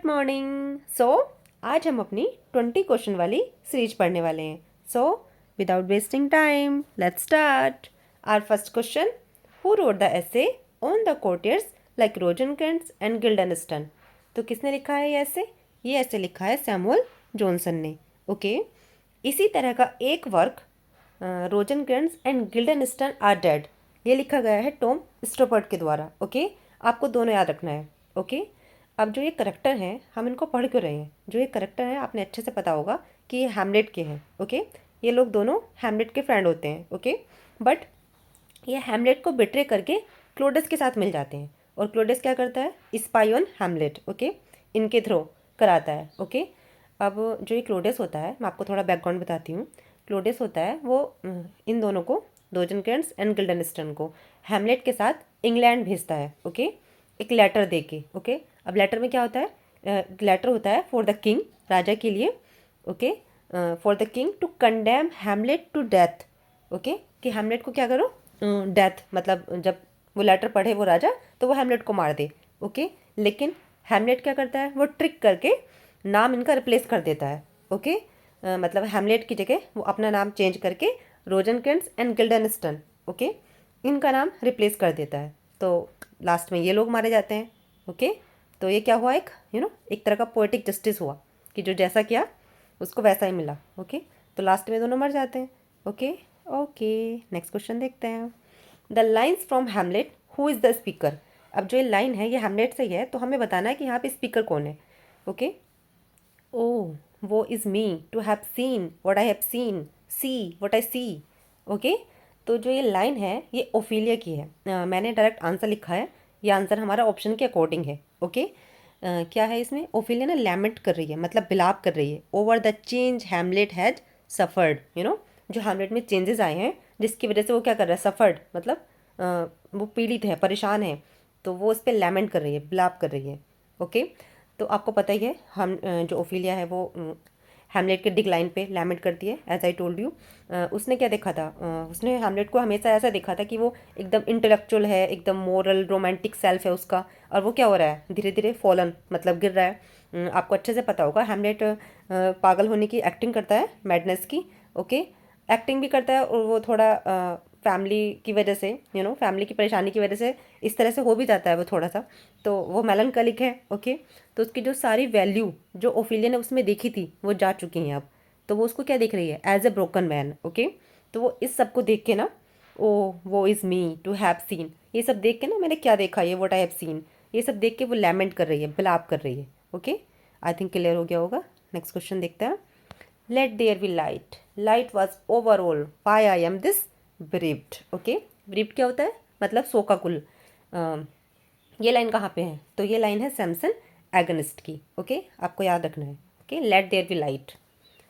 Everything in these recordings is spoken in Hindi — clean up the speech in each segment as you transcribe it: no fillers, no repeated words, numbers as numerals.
मॉर्निंग। आज हम अपनी 20 क्वेश्चन वाली सीरीज पढ़ने वाले हैं। Without wasting time let's start. Our first question, who wrote the essay on the courtiers like Rosencrantz and Guildenstern. तो किसने लिखा है ये ऐसे? ये ऐसे लिखा है सैमुअल जॉनसन ने। ओके इसी तरह का एक वर्क रोजनक्रैंट्स एंड गिल्डनस्टन आर डेड, ये लिखा गया है टॉम स्टोपर्ट के द्वारा। ओके आपको दोनों याद रखना है। ओके अब जो ये करेक्टर हैं हम इनको पढ़ क्यों रहे हैं? जो ये करेक्टर हैं आपने अच्छे से पता होगा कि ये हैमलेट के हैं। ओके ये लोग दोनों हैमलेट के फ्रेंड होते हैं। ओके बट ये हैमलेट को बिट्रे करके क्लोडस के साथ मिल जाते हैं और क्लोडस क्या करता है? Spy on Hamlet. ओके इनके थ्रू कराता है। ओके अब जो ये क्लोडस होता है मैं आपको थोड़ा बैकग्राउंड बताती हूँ। क्लोडस होता है वो इन दोनों को, रोजनक्रैंट्स एंड गिल्डनस्टन को, हैमलेट के साथ इंग्लैंड भेजता है। ओके एक लेटर दे के। ओके अब लेटर में क्या होता है? लेटर होता है फॉर द किंग, राजा के लिए। Okay for the king to condemn Hamlet to death. Okay कि हैमलेट को क्या करो? डेथ, मतलब जब वो लेटर पढ़े वो राजा तो वो हैमलेट को मार दे। ओके लेकिन हैमलेट क्या करता है? वो ट्रिक करके नाम इनका रिप्लेस कर देता है। ओके मतलब हैमलेट की जगह वो अपना नाम चेंज करके रोजनक्रैंट्स एंड गिल्डनस्टन, ओके इनका नाम रिप्लेस कर देता है। तो लास्ट में ये लोग मारे जाते हैं। ओके तो ये क्या हुआ? एक एक तरह का पोएटिक जस्टिस हुआ कि जो जैसा किया उसको वैसा ही मिला। ओके तो लास्ट में दोनों मर जाते हैं। ओके ओके नेक्स्ट क्वेश्चन देखते हैं। The lines from Hamlet, who is the speaker. अब जो ये लाइन है ये हैमलेट से ही है तो हमें बताना है कि यहाँ पे स्पीकर कौन है। Okay O woe is me to have seen what I have seen, see what I see. Okay तो जो ये लाइन है ये ओफिलिया की है। मैंने डायरेक्ट आंसर लिखा है, ये आंसर हमारा ऑप्शन के अकॉर्डिंग है। ओके क्या है इसमें? ओफिलिया ना लैमेंट कर रही है, मतलब बिलाप कर रही है over the change Hamlet has suffered. जो हैमलेट में चेंजेस आए हैं जिसकी वजह से वो क्या कर रहा है? सफ़र्ड मतलब वो पीड़ित है, परेशान है, तो वो उस पर लैमेंट कर रही है, बिलाप कर रही है। ओके तो आपको पता ही है हम जो ओफिलिया है वो हैमलेट के डिक्लाइन पे लैमेंट करती है। एज आई टोल्ड यू उसने क्या देखा था? उसने हैमलेट को हमेशा ऐसा देखा था कि वो एकदम इंटेलेक्चुअल है, एकदम मोरल रोमांटिक सेल्फ है उसका, और वो क्या हो रहा है? धीरे धीरे फॉलन, मतलब गिर रहा है। आपको अच्छे से पता होगा हैमलेट पागल होने की एक्टिंग करता है, मैडनेस की। ओके एक्टिंग भी करता है और वो थोड़ा फैमिली की वजह से, फैमिली की परेशानी की वजह से इस तरह से हो भी जाता है वो थोड़ा सा, तो वो मेलनकलिक है। ओके तो उसकी जो सारी वैल्यू जो ओफिलिया ने उसमें देखी थी वो जा चुकी हैं अब, तो वो उसको क्या देख रही है? As a broken man. Okay तो वो इस सब को देख के ना, O woe is me to have seen, ये सब देख के ना, मैंने क्या देखा, ये व्हाट आई हैव सीन, ये सब देख के वो लैमेंट कर रही है, बिलाप कर रही है। ओके आई थिंक क्लियर हो गया होगा। नेक्स्ट क्वेश्चन देखते हैं। Let there be light, light was overall why I am this brewed. Okay brewed क्या होता है? मतलब शोकाकुल। ये लाइन कहाँ पे है? तो ये लाइन है सैमसन एगनिस्ट की। ओके आपको याद रखना है। Okay let there be light.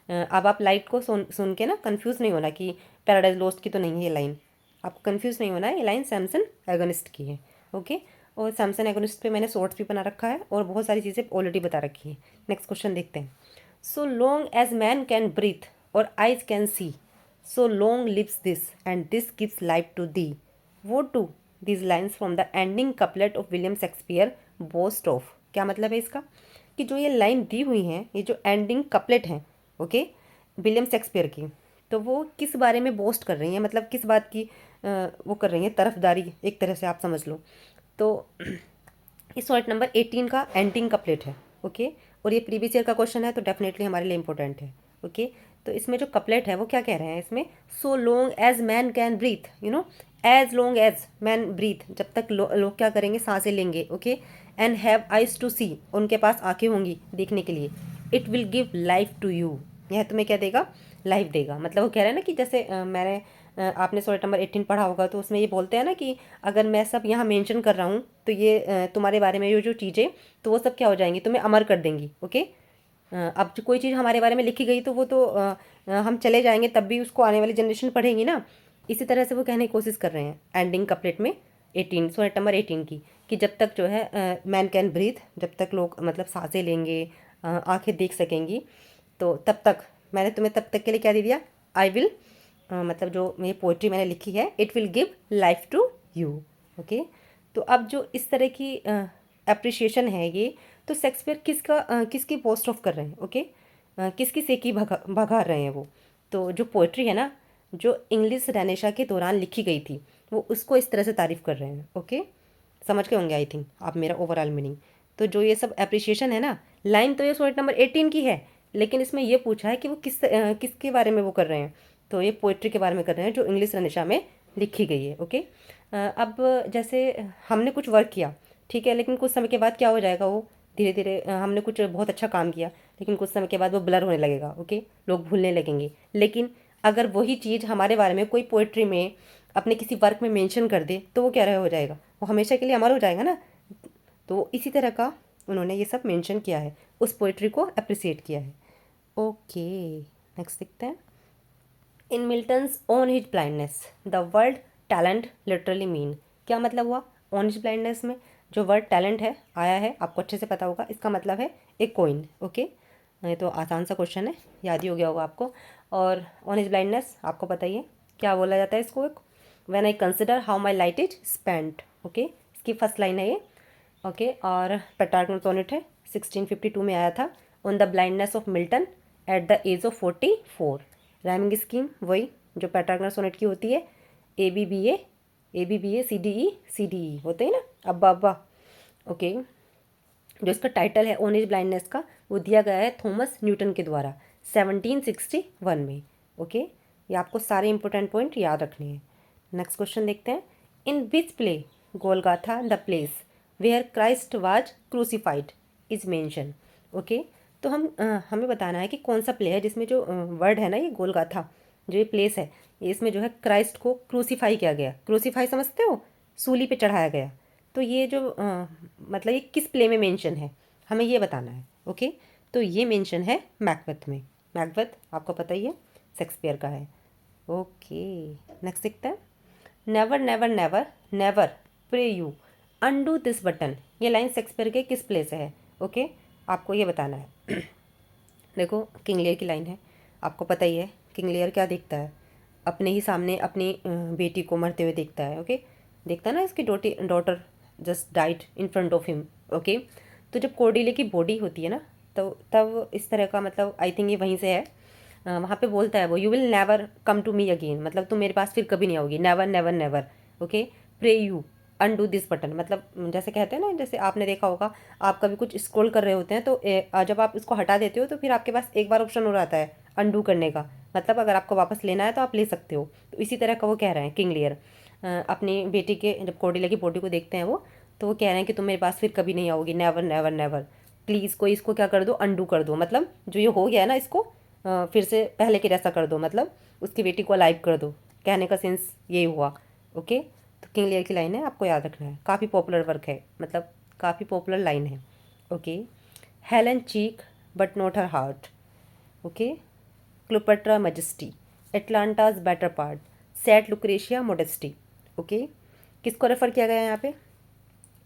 अब आप लाइट को सुन सुन के ना कंफ्यूज नहीं होना कि पैराडाइज लोस्ट की तो नहीं है ये लाइन, आपको कंफ्यूज नहीं होना है, ये लाइन सैमसन एगनिस्ट की है। ओके और सैमसन एगनिस्ट पे मैंने शॉर्ट्स भी बना रखा है और बहुत सारी चीज़ें ऑलरेडी बता रखी है। नेक्स्ट क्वेश्चन देखते हैं। So long as man can breathe or eyes can see, so long lives this and this gives life to thee, वो to these lines from the ending couplet of William Shakespeare boast of. क्या मतलब है इसका? कि जो ये लाइन दी हुई है, ये जो एंडिंग कपलेट हैं, ओके विलियम शेक्सपियर की, तो वो किस बारे में बोस्ट कर रही हैं, मतलब किस बात की वो कर रही हैं? तरफदारी एक तरह से आप समझ लो। तो इस सॉल्ट नंबर 18 का एंडिंग कपलेट है। ओके और ये प्रीवियस ईयर का क्वेश्चन है तो डेफिनेटली हमारे लिए इंपॉर्टेंट है। ओके तो इसमें जो कपलेट है वो क्या कह रहे हैं इसमें? So long as man can breathe, as long as man breathe, जब तक लोग क्या करेंगे? सांसें लेंगे। Okay and have eyes to see, उनके पास आंखें होंगी देखने के लिए, it will give life to you, यह तुम्हें क्या देगा? लाइफ देगा। मतलब वो कह रहे हैं ना कि जैसे आपने सोल्ट नंबर 18 पढ़ा होगा तो उसमें ये बोलते हैं ना कि अगर मैं सब यहाँ मेंशन कर रहा हूँ तो ये तुम्हारे बारे में ये जो चीज़ें, तो वो सब क्या हो जाएंगी? तुम्हें अमर कर देंगी। ओके अब जो कोई चीज़ हमारे बारे में लिखी गई तो वो तो हम चले जाएंगे तब भी उसको आने वाली जनरेशन पढ़ेंगी ना। इसी तरह से वो कहने की कोशिश कर रहे हैं एंडिंग कपलेट में 18, सोनेट नंबर 18 की, कि जब तक जो है मैन कैन ब्रीथ, जब तक लोग मतलब सांसें लेंगे, आंखें देख सकेंगी, तो तब तक मैंने तुम्हें तब तक के लिए क्या दे दिया? आई विल, मतलब जो मेरी पोइट्री मैंने लिखी है, it will give life to you. Okay तो अब जो इस तरह की अप्रिशिएशन है ये, तो शेक्सपियर किसकी पोस्ट ऑफ कर रहे हैं, ओके, किसकी सेकी भगा रहे हैं वो। तो जो पोइट्री है ना, जो इंग्लिश रेनेसा के दौरान लिखी गई थी, वो उसको इस तरह से तारीफ़ कर रहे हैं, ओके। समझ गए होंगे आई थिंक आप मेरा ओवरऑल मीनिंग। तो जो ये सब अप्रिसिएशन है ना, लाइन तो ये सोनेट नंबर 18 की है, लेकिन इसमें ये पूछा है कि वो किसके बारे में वो कर रहे हैं। तो ये पोइट्री के बारे में कर रहे हैं जो इंग्लिश रेनेसा में लिखी गई है, ओके। अब जैसे हमने कुछ वर्क किया, ठीक है, लेकिन कुछ समय के बाद क्या हो जाएगा, वो धीरे धीरे हमने कुछ बहुत अच्छा काम किया, लेकिन कुछ समय के बाद वो ब्लर होने लगेगा, ओके, लोग भूलने लगेंगे। लेकिन अगर वही चीज़ हमारे बारे में कोई पोइट्री में अपने किसी वर्क में मेंशन कर दे, तो वो क्या रहा हो जाएगा, वो हमेशा के लिए अमर हो जाएगा ना। तो इसी तरह का उन्होंने ये सब मेंशन किया है, उस पोइट्री को अप्रिसिएट किया है, ओके। नेक्स्ट देखते हैं। In Milton's on his blindness the word talent literally mean, क्या मतलब हुआ ऑन हिज ब्लाइंडनेस में जो वर्ड टैलेंट है आया है, आपको अच्छे से पता होगा, इसका मतलब है एक कॉइन, ओके। ये तो आसान सा क्वेश्चन है, याद ही हो गया होगा आपको। और ऑन हिज ब्लाइंडनेस आपको पता ही है क्या बोला जाता है इसको, एक when I consider how my light is spent, okay, इसकी फर्स्ट लाइन है ये, ओके। और पेट्रार्क सोनेट है, 1652 में आया था, on the blindness of Milton at the age of 44। Rhyming scheme वही जो पेट्रार्क सोनेट की होती है, A B B A C D E होते हैं ना, अब्बा अब्बा, ओके। जो इसका टाइटल है ऑन हिज ब्लाइंडनेस का, वो दिया गया है थॉमस न्यूटन के द्वारा 1761 में, ओके। ये आपको सारे इंपॉर्टेंट पॉइंट याद रखने हैं। नेक्स्ट क्वेश्चन देखते हैं। In which play Golgotha the place where Christ was crucified is mention, okay. तो हमें बताना है कि कौन सा प्ले है जिसमें जो वर्ड है ना, ये गोलगाथा जो ये प्लेस है, इसमें जो है क्राइस्ट को क्रूसीफाई किया गया। क्रूसीफाई समझते हो, सूली पे चढ़ाया गया। तो ये जो मतलब ये किस प्ले में मेंशन है, हमें ये बताना है, ओके। तो ये मेंशन है मैकबेथ में। मैकबेथ आपको पता ही है शेक्सपियर का है, ओके। नेक्स्ट देखते हैं। Never never never never pray you undo this button, ये लाइन शेक्सपियर के किस प्ले से है, ओके, आपको ये बताना है। देखो किंग लियर की लाइन है, आपको पता ही है किंग लियर क्या देखता है, अपने ही सामने अपनी बेटी को मरते हुए देखता है, ओके। देखता है ना, इसकी daughter just died in front of him, okay. तो जब कोर्डेलिया की बॉडी होती है ना, तो तब इस तरह का मतलब आई थिंक ये वहीं से है, वहाँ पे बोलता है वो, you will never come to me again, मतलब तुम मेरे पास फिर कभी नहीं आओगी, never never never, okay. Pray you undo this button, मतलब जैसे कहते हैं ना, जैसे आपने देखा होगा, आप कभी कुछ स्क्रॉल कर रहे होते हैं तो जब आप इसको हटा देते हो तो फिर आपके पास एक बार ऑप्शन हो आता है अनडू करने का, मतलब अगर आपको वापस लेना है तो आप ले सकते हो। तो इसी तरह का वो कह रहे हैं किंग लियर, अपनी बेटी के जब कोर्डेलिया की बॉडी को देखते हैं वो, तो वो कह रहे हैं कि तुम मेरे पास फिर कभी नहीं आओगी, नेवर नेवर नेवर, प्लीज़ कोई इसको क्या कर दो, अनडू कर दो, मतलब जो ये हो गया है ना इसको फिर से पहले के जैसा कर दो, मतलब उसकी बेटी को अलाइव कर दो, कहने का सेंस यही हुआ, ओके। तो किंग लियर की लाइन है, आपको याद रखना है, काफ़ी पॉपुलर वर्क है, मतलब काफ़ी पॉपुलर लाइन है, okay. Helen cheek but not her heart, okay. Cleopatra majesty, Atalanta's better part, sad Lucretia modesty, okay. किसको रेफर किया गया है यहाँ पे,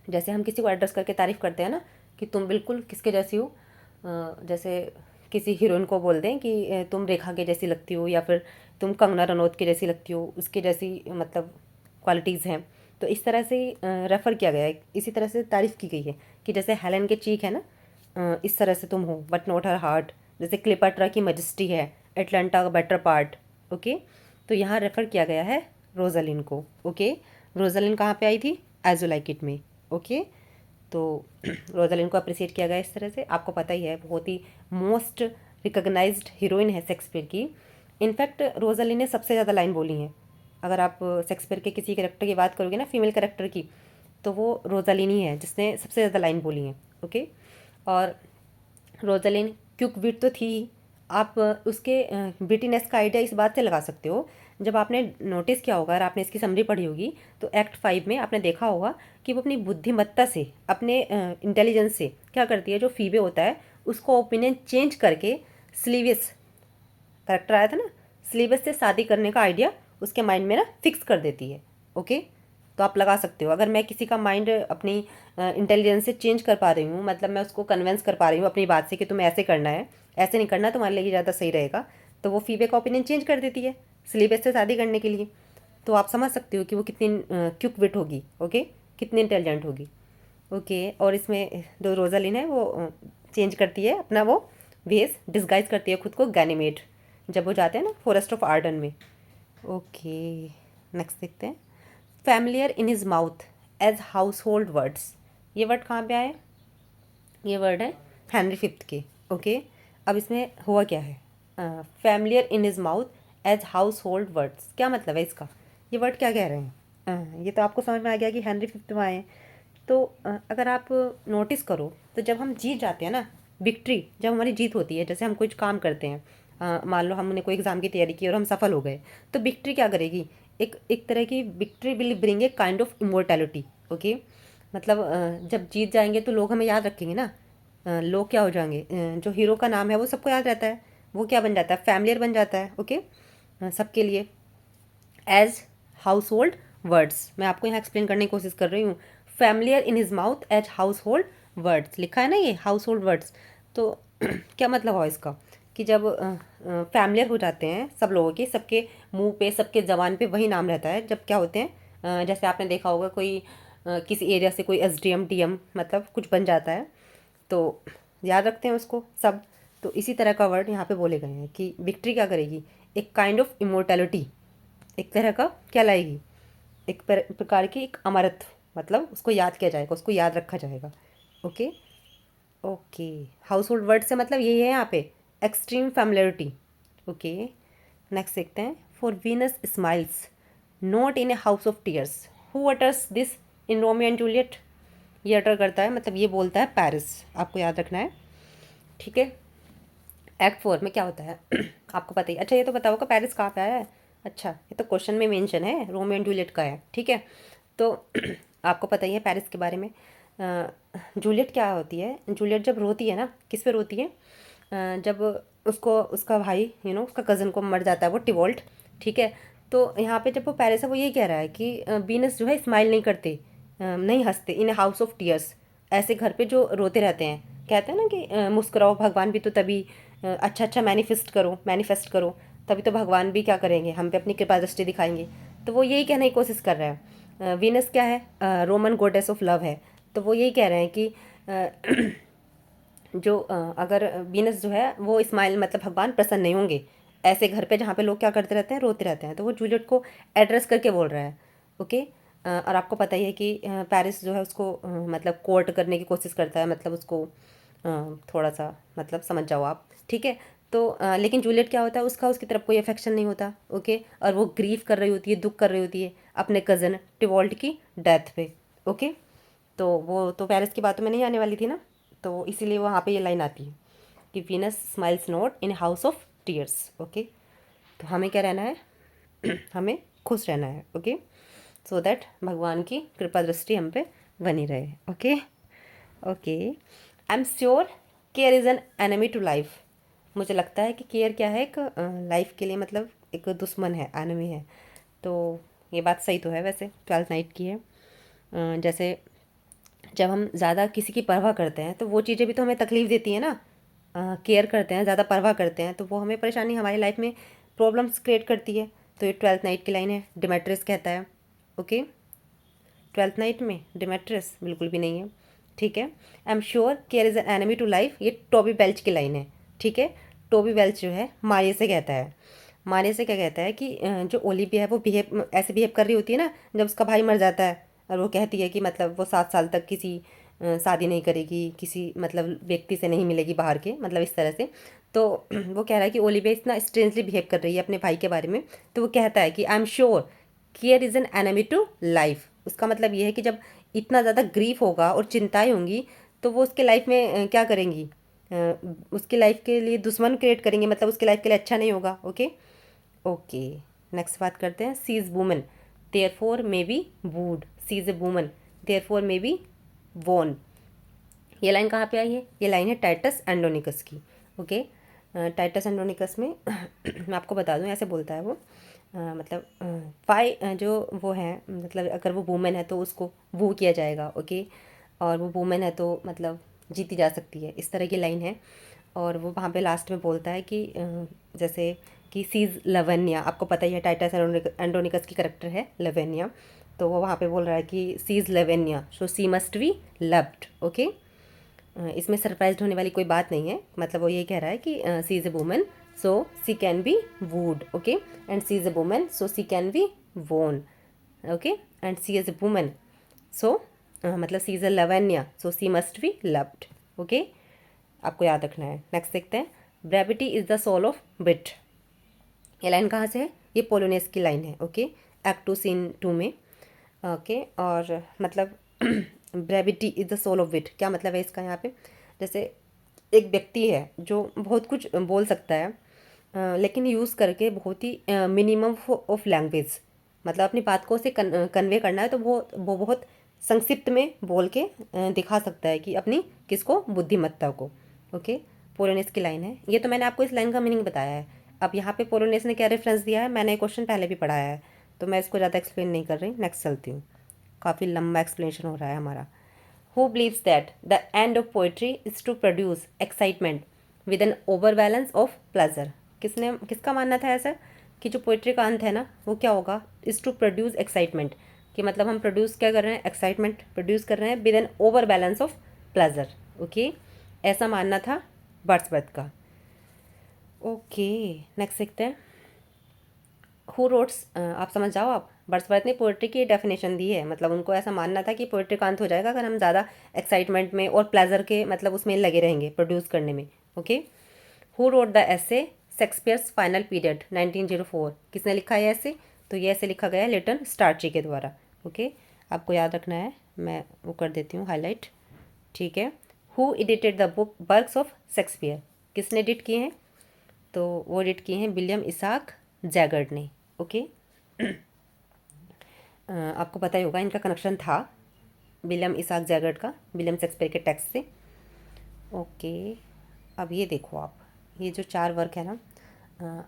जैसे हम किसी को एड्रेस करके तारीफ़ करते हैं ना कि तुम बिल्कुल किसके जैसी हो, जैसे किसी हीरोइन को बोल दें कि तुम रेखा के जैसी लगती हो, या फिर तुम कंगना रनौत की जैसी लगती हो, उसके जैसी मतलब क्वालिटीज़ हैं। तो इस तरह से रेफ़र किया गया है, इसी तरह से तारीफ़ की गई है कि जैसे हेलन के चीक है ना, इस तरह से तुम हो, बट नॉट हर हार्ट, जैसे क्लियोपेट्रा की मैजेस्टी है, एटलांटा का बेटर पार्ट, ओके। तो यहाँ रेफ़र किया गया है रोजालिन को, ओके। रोजालिन कहाँ पे आई थी, एज यू लाइक इट में, ओके। तो रोजालिन को अप्रिसिएट किया गया इस तरह से, आपको पता ही है बहुत ही मोस्ट रिकग्नाइज्ड हीरोइन है शेक्सपियर की। इनफैक्ट रोजालिन ने सबसे ज़्यादा लाइन बोली हैं, अगर आप शेक्सपियर के किसी कैरेक्टर की बात करोगे ना, फीमेल कैरेक्टर की, तो वो रोजालिन ही है जिसने सबसे ज़्यादा लाइन बोली हैं, ओके। और रोजालिन क्विक विट तो थी ही, आप उसके बिटीनेस का आइडिया इस बात से लगा सकते हो, जब आपने नोटिस किया होगा और आपने इसकी समरी पढ़ी होगी, तो एक्ट 5 में आपने देखा होगा कि वो अपनी बुद्धिमत्ता से, अपने इंटेलिजेंस से क्या करती है, जो फीबे होता है उसको ओपिनियन चेंज करके स्लीवियस करेक्टर आया था ना, स्लीवियस से शादी करने का आइडिया उसके माइंड में ना फिक्स कर देती है, ओके। तो आप लगा सकते हो, अगर मैं किसी का माइंड अपनी इंटेलिजेंस से चेंज कर पा रही हूँ, मतलब मैं उसको कन्विंस कर पा रही हूँ अपनी बात से कि तुम्हें ऐसे करना है, ऐसे नहीं करना, तुम्हारे लिए ज़्यादा सही रहेगा, तो वो फीबे का ओपिनियन चेंज कर देती है सिलेबस से शादी करने के लिए। तो आप समझ सकते हो कि वो कितनी क्विक विट होगी, ओके, कितनी इंटेलिजेंट होगी, ओके, और इसमें जो रोजालिन है वो चेंज करती है अपना वो वेस, डिस्गाइज करती है खुद को गैनीमेड, जब वो जाते हैं ना फॉरेस्ट ऑफ आर्डन में। ओके, नेक्स्ट देखते हैं। Familiar in his mouth as household words, ये वर्ड कहाँ पे आए? ये वर्ड है हेनरी फिफ्थ के। ओके, अब इसमें हुआ क्या है? Familiar in his mouth as household words, क्या मतलब है इसका? ये वर्ड क्या कह रहे हैं? ये तो आपको समझ में आ गया कि हेनरी फिफ्थ में आए हैं। तो अगर आप नोटिस करो तो जब हम जीत जाते हैं ना, विक्ट्री जब हमारी जीत होती है, जैसे हम कुछ काम करते हैं, मान लो हमने कोई एग्ज़ाम की तैयारी की और हम सफल हो गए, तो विक्ट्री क्या करेगी? एक एक तरह की victory will bring a kind of immortality. Okay, मतलब जब जीत जाएंगे तो लोग हमें याद रखेंगे ना। लोग क्या हो जाएंगे, जो हीरो का नाम है वो सबको याद रहता है, वो क्या बन जाता है? फैमिलियर बन जाता है। ओके, सबके लिए एज हाउस होल्ड वर्ड्स, मैं आपको यहाँ एक्सप्लेन करने की कोशिश कर रही हूँ। Familiar in his mouth as household words लिखा है ना, ये हाउस होल्ड वर्ड्स। तो क्या मतलब हुआ इसका? कि जब फैमिलियर हो जाते हैं सब लोगों के, सबके मुंह पे, सबके जबान पे वही नाम रहता है, जब क्या होते हैं, जैसे आपने देखा होगा कोई किसी एरिया से कोई एसडीएम डीएम मतलब कुछ बन जाता है, तो याद रखते हैं उसको सब। तो इसी तरह का वर्ड यहाँ पे बोले गए हैं कि विक्ट्री क्या करेगी? एक काइंड ऑफ इमोर्टैलिटी, एक तरह का क्या लाएगी? एक प्रकार की एक अमरत्व, मतलब उसको याद किया जाएगा, उसको याद रखा जाएगा। Okay. Okay, house hold word से मतलब यही है यहाँ पे, एक्सट्रीम फैमिलियरिटी। ओके, नेक्स्ट देखते हैं। For Venus smiles not in a house of tears, who utters this in Romeo and Juliet? ये अटर करता है, मतलब ये बोलता है पेरिस, आपको याद रखना है। ठीक है, एक्ट 4 में क्या होता है? आपको पता ही। अच्छा, ये तो बताओ कि पेरिस कहाँ पे आया है? अच्छा, ये तो क्वेश्चन में मेंशन है, रोमियो एंड जूलियट का है। ठीक है, तो आपको पता ही है पेरिस के बारे में। जूलियट क्या होती है? जूलियट जब रोती है ना, किस पे रोती है? जब उसको उसका भाई उसका कज़न को मर जाता है वो टिवोल्ट। ठीक है, तो यहाँ पे जब वो पेरिस है वो ये कह रहा है कि वीनस जो है स्माइल नहीं करते, नहीं हंसते इन हाउस ऑफ टीयर्स, ऐसे घर पे जो रोते रहते हैं। कहते हैं ना कि मुस्कुराओ, भगवान भी तो तभी अच्छा अच्छा मैनिफेस्ट करो, तभी तो भगवान भी क्या करेंगे, हम पे अपनी कृपा दृष्टि दिखाएंगे। तो वो यही कहने की कोशिश कर रहा है। वीनस क्या है? रोमन गॉडेस ऑफ लव है। तो वो यही कह रहे हैं कि जो अगर वीनस जो है वो स्माइल, मतलब भगवान प्रसन्न नहीं होंगे ऐसे घर पे जहाँ पे लोग क्या करते रहते हैं, रोते रहते हैं। तो वो जूलियट को एड्रेस करके बोल रहा है। ओके, और आपको पता ही है कि पेरिस जो है उसको मतलब कोर्ट करने की कोशिश करता है, मतलब उसको थोड़ा सा, मतलब समझ जाओ आप। ठीक है, तो लेकिन जूलियट क्या होता है, उसका उसकी तरफ कोई अफेक्शन नहीं होता। ओके, और वो ग्रीव कर रही होती है, दुख कर रही होती है अपने कज़न टिवॉल्ट की डेथ पे। ओके, तो वो तो पेरिस की बातों में नहीं आने वाली थी ना, तो इसीलिए वहाँ पे ये लाइन आती है कि Venus smiles not in house of tears. Okay, तो हमें क्या रहना है? हमें खुश रहना है। ओके, सो दैट भगवान की कृपा दृष्टि हम पे बनी रहे। Okay. Okay, I am sure care is an enemy to life, मुझे लगता है कि केयर क्या है? एक लाइफ के लिए मतलब एक दुश्मन है, एनिमी है। तो ये बात सही तो है, वैसे 12th नाइट की है। जैसे जब हम ज़्यादा किसी की परवाह करते हैं तो वो चीज़ें भी तो हमें तकलीफ़ देती हैं ना। केयर करते हैं, ज़्यादा परवाह करते हैं तो वो हमें परेशानी, हमारी लाइफ में प्रॉब्लम्स क्रिएट करती है। तो ये 12th नाइट की लाइन है, डिमेट्रियस कहता है। ओके, 12th नाइट में डिमेट्रियस बिल्कुल भी नहीं है। ठीक है, I am sure care is an enemy to life, ये टोबी बेल्च की लाइन है। ठीक है, टोबी बेल्च जो है मारिया से कहता है। मारिया से क्या कहता है कि जो ओलिविया है वो ऐसे बिहेव कर रही होती है ना जब उसका भाई मर जाता है, और वो कहती है कि मतलब वो 7 साल तक किसी शादी नहीं करेगी, किसी मतलब व्यक्ति से नहीं मिलेगी बाहर के, मतलब इस तरह से। तो वो कह रहा है कि ओलिविया इतना स्ट्रेंजली बिहेव कर रही है अपने भाई के बारे में। तो वो कहता है कि I am sure care is an enemy to life, उसका मतलब ये है कि जब इतना ज़्यादा ग्रीफ होगा और चिंताएं होंगी तो वो उसके लाइफ में क्या करेंगी? उसकी लाइफ के लिए दुश्मन क्रिएट करेंगे, मतलब उसकी लाइफ के लिए अच्छा नहीं होगा। ओके। ओके, नेक्स्ट बात करते हैं। She is woman therefore may be wooed, she is a woman therefore may be won. ये लाइन कहाँ पे आई है? ये लाइन है टाइटस एंडोनिकस की। ओके, टाइटस एंडोनिकस में मैं आपको बता दूं, ऐसे बोलता है वो मतलब फाइ जो वो है, मतलब अगर वो वुमेन है तो उसको वो किया जाएगा। ओके, और वो वुमेन है तो मतलब जीती जा सकती है, इस तरह की लाइन है। और वो वहाँ पे लास्ट में बोलता है कि जैसे कि सीज लवन्या, आपको पता ही है टाइटस एंडोनिकस की करेक्टर है लवन्या। तो वो वहाँ पे बोल रहा है कि she is Lavinia, so she must be loved. Okay, इसमें सरप्राइज होने वाली कोई बात नहीं है, मतलब वो ये कह रहा है कि she is a woman so she can be wooed. Okay, and she is a woman so she can be won. Okay, and she is a woman so मतलब she is a Lavinia so she must be loved. Okay, आपको याद रखना है। नेक्स्ट देखते हैं, brevity is the soul of wit. ये लाइन कहाँ से है? ये पोलोनेस की लाइन है। ओके, एक्ट 2 सीन 2 में। ओके, और मतलब brevity is the soul of wit, क्या मतलब है इसका यहाँ पे? जैसे एक व्यक्ति है जो बहुत कुछ बोल सकता है, लेकिन यूज़ करके बहुत ही मिनिमम ऑफ लैंग्वेज, मतलब अपनी बात को उसे कन्वे करना है तो वो बहुत संक्षिप्त में बोल के दिखा सकता है कि अपनी किसको, बुद्धिमत्ता को। ओके, पोलोनेस की लाइन है ये, तो मैंने आपको इस लाइन का मीनिंग बताया है। अब यहाँ पे पोलोनेस ने क्या रेफरेंस दिया है, मैंने क्वेश्चन पहले भी पढ़ाया है, तो मैं इसको ज़्यादा एक्सप्लेन नहीं कर रही। नेक्स्ट चलती हूँ, काफ़ी लंबा एक्सप्लेनेशन हो रहा है हमारा। Who believes that the end of poetry is to produce excitement with an overbalance of pleasure. किसका मानना था ऐसा कि जो पोइट्री का अंत है ना वो क्या होगा, इज़ टू प्रोड्यूस एक्साइटमेंट, कि मतलब हम प्रोड्यूस क्या कर रहे हैं, एक्साइटमेंट प्रोड्यूस कर रहे हैं with an over balance of pleasure. Okay, ऐसा मानना था वर्ड्सवर्थ का। ओके, नेक्स्ट देखते हैं, हु रोट्स, आप समझ जाओ आप, वर्ड्सवर्थ ने पोइट्री की डेफिनेशन दी है, मतलब उनको ऐसा मानना था कि पोइट्री का अंत हो जाएगा अगर हम ज़्यादा एक्साइटमेंट में और प्लेजर के मतलब उसमें लगे रहेंगे प्रोड्यूस करने में। ओके, हु रोट द ऐसे शेक्सपियर्स फाइनल पीरियड 1904, किसने लिखा है ऐसे? तो ये ऐसे लिखा गया है लिटन स्टार्ची के द्वारा। ओके, आपको याद रखना है, मैं वो कर देती हूँ हाईलाइट। ठीक है, who edited the book works of Shakespeare, किसने एडिट किए हैं? तो वो एडिट किए हैं विलियम इसाक जैगर्ड ने। ओके, आपको पता ही होगा इनका कनेक्शन था विलियम इसाक जैगर्ड का विलियम शेक्सपियर के टेक्स्ट से। ओके, अब ये देखो आप, ये जो 4 वर्क है ना,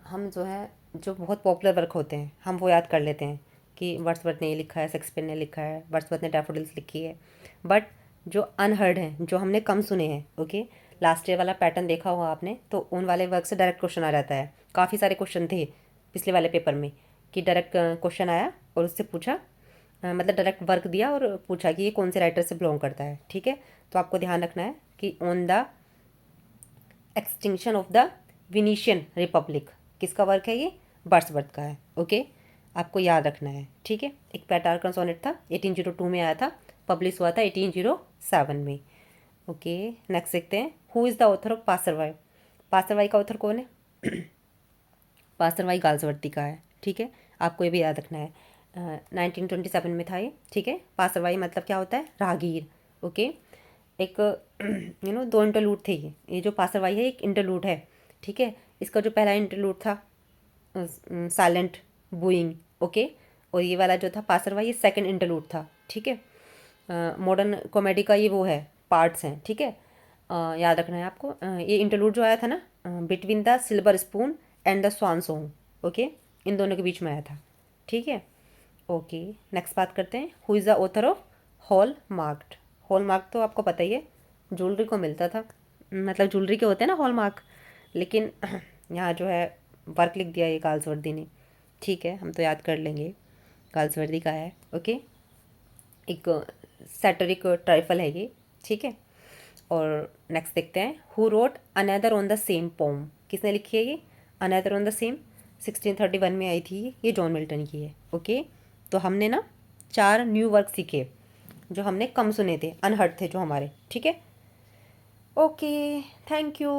हम जो है जो बहुत पॉपुलर वर्क होते हैं हम वो याद कर लेते हैं कि वर्ड्सवर्थ ने ये लिखा है, शेक्सपियर ने लिखा है, वर्ड्सवर्थ ने डैफोडिल्स लिखी है। बट जो अनहर्ड हैं, जो हमने कम सुने हैं, ओके, लास्ट ईयर वाला पैटर्न देखा होगा आपने, तो उन वाले वर्क से डायरेक्ट क्वेश्चन आ जाता है। काफ़ी सारे क्वेश्चन थे पिछले वाले पेपर में कि डायरेक्ट क्वेश्चन आया और उससे पूछा, मतलब डायरेक्ट वर्क दिया और पूछा कि ये कौन से राइटर से बिलोंग करता है। ठीक है, तो आपको ध्यान रखना है कि on the extinction of the Venetian Republic, किसका वर्क है ये? वर्ड्सवर्थ का है। ओके, आपको याद रखना है। ठीक है, एक पेट्रार्कन सोनेट था 1802 में आया था, पब्लिश हुआ था 1807 में। ओके, नेक्स्ट देखते हैं, who is the author of passerby. Passerby का ऑथर कौन है? पासरवाई गाल्सवर्दी का है। ठीक है, आपको ये भी याद रखना है, 1927 में था ये। ठीक है, पासरवाई मतलब क्या होता है? राहगीर। ओके, एक 2 इंटरलूड थे ये जो पासरवाई है एक इंटरलूड है। ठीक है, इसका जो पहला इंटरलूड था साइलेंट बूइंग। ओके, और ये वाला जो था पासरवाई ये सेकंड इंटरलूड था। ठीक है, मॉडर्न कॉमेडी का ये वो है, पार्ट्स हैं। ठीक है, याद रखना है आपको, ये इंटरलूड जो आया था ना between the silver spoon and the swan song. Okay, इन दोनों के बीच में आया था। ठीक है, ओके, नेक्स्ट बात करते हैं, who is the author of hall marked. Hall mark तो आपको पता ही है, ज्वेलरी को मिलता था, मतलब ज्वेलरी के होते हैं ना हॉल मार्क, लेकिन यहाँ जो है वर्क लिख दिया ये गाल्सवर्दी ने। ठीक है, हम तो याद कर लेंगे, गाल्सवर्दी का है। ओके, एक सैटरिक ट्राइफल है ये। ठीक है, और नेक्स्ट देखते हैं, who wrote another on the same poem, किसने लिखी है ये अनदर ऑन द सेम? 1631 में आई थी ये जॉन मिल्टन की है। ओके, तो हमने ना 4 न्यू वर्क सीखे जो हमने कम सुने थे, अनहर्ड थे जो हमारे। ठीक है, ओके, थैंक यू।